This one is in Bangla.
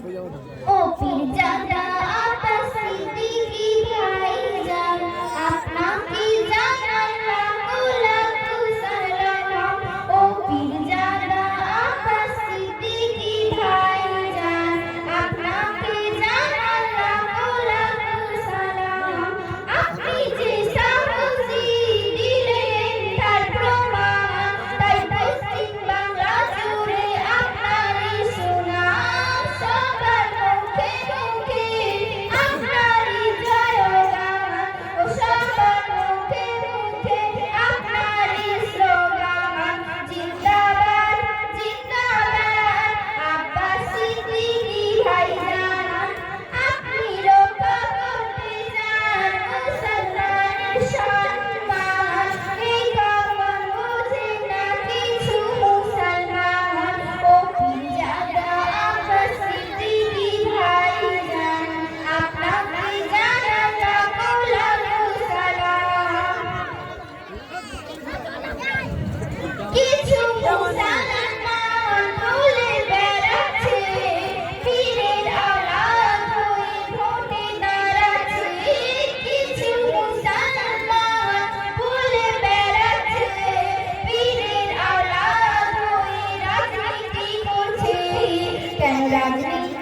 ও পীরজাদা আব্বাস সিদ্দিকী ভাইজান, আপনাকে জানাই লাখো লাখো সালাম। ও পীরজাদা আব্বাস সিদ্দিকী ভাইজান, আপনাকে জানাই লাখো লাখো সালাম। আপনি যে সাহসী দিলেন তার প্রমাণ, তাই পশ্চিম বাংলা জুড়ে আপনারই সুনাম। সবার মুখে মুখে আপনারই জয়গান, ও সবার মুখে মুখে আপনারই স্লোগান। জিন্দাবাদ জিন্দাবাদ আব্বাস সিদ্দিকী ভাইজান, আপনি রক্ষা করতে চান মুসলমানের সম্মান। এই খবর বোঝে না কিছু মুসলমান। ও পীরজাদা আব্বাস সিদ্দিকী ভাইজান, আপনাকে জানাই লাখো লাখো সালাম। কিছু মুসলমান বলে বেড়াচ্ছে, পীরের আওলাদ হয়ে ভোটে দাঁড়াচ্ছে। কিছু মুসলমান বলে বেড়াচ্ছে, পীরের আওলাদ হয়ে রাজনীতি করছে। কেন রাজনীতি